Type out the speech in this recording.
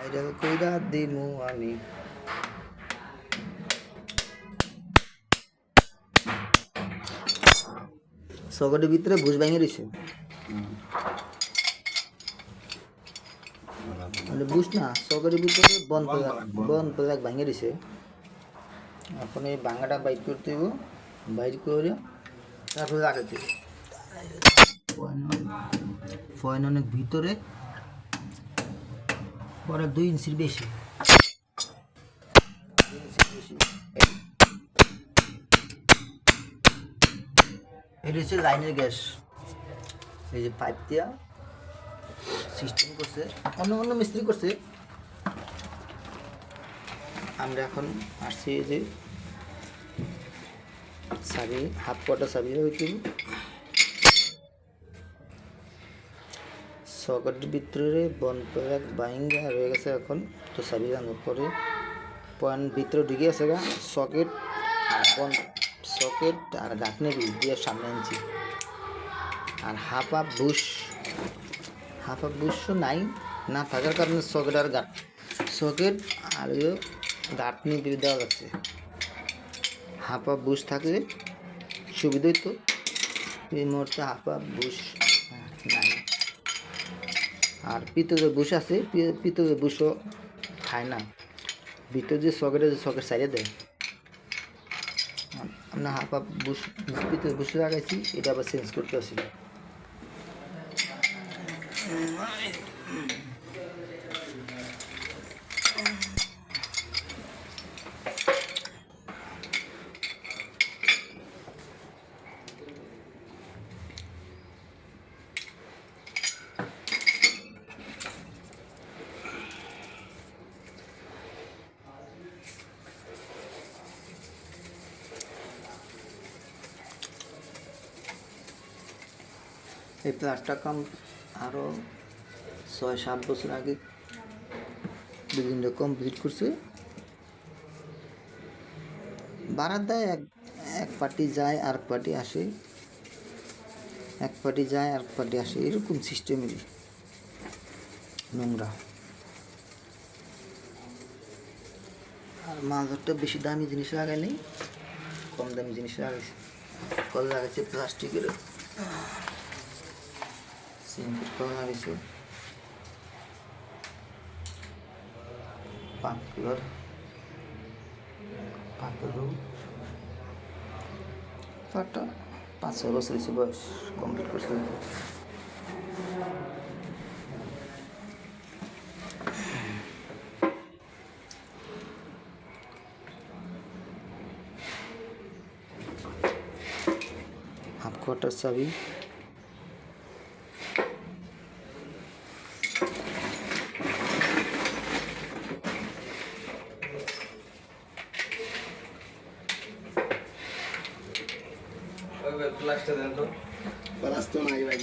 Viral কইরা দিমু আমি। সকেটের ভিতরে বুশ ভাঙে রয়েছে, মানে বুশ না, সকেটের ভিতরে বন প্রজাক ভাঙে রয়েছে। এখন এই ভাঙাটা বাইর করতে হইব, বাইর করে তারপরে লাগাতে হবে। ফয়েন অনেক ভিতরে, পরে 2 ইঞ্চির বেশি। এটা হচ্ছে লাইনের গ্যাস, এই যে পাইপ দিয়া সিস্টেম করছে, অন্য অন্য মিস্ত্রি করছে। আমরা এখন আসছি এই যে চাবি, হাফ কোয়ার্টার চাবি হইতে সকেটের ভিতরে বন প্রয়াগ বাইঙ্গা রয়ে গেছে। এখন তো চাবি আনার পরে পয়েন্ট ভিতরে ঢুকে আছে গা, সকেট আর সকেট আর গাঁথনির দিয়ে সামনে আনছি। আর হাফ বুশ নাই, না থাকার কারণে সকেট আর গাঁথনি দিয়ে দেওয়া যাচ্ছে। হাফ বুশ থাকলে সুবিধা হইতো, এই মুহূর্তে হাফ বুশ নাই। আর পিতলের বুশ আছে, পিতলের বুশও খায় না, ভিতরে যে সকেট সাইডে দেয়। আমরা হাফ বুশ পিতলের বুশ লাগাইছি, এটা আবার চেঞ্জ করতে আসি। এই প্লাস্টার কাম আরও 6-7 বছর আগে বিভিন্ন কমপ্লিট করছে। বারান্দায় এক পার্টি যায় আর পার্টি আসে, এক পার্টি যায় আর পার্টি আসে, এরকম সিস্টেমেরই নোংরা। আর মাঝটা বেশি দামি জিনিস লাগাই নেই, কম দামি জিনিস লাগাইছে। কল লাগাইছে প্লাস্টিকের, সিমেন্টের কল লাগাইছে, পাথর 5-6 বছর হয়েছে বয়স, কমপ্লিট করছে। হাফ কোয়ার্টার চাবি, প্লাস্টার দেন তো, প্লাস্টার নাই ভাই।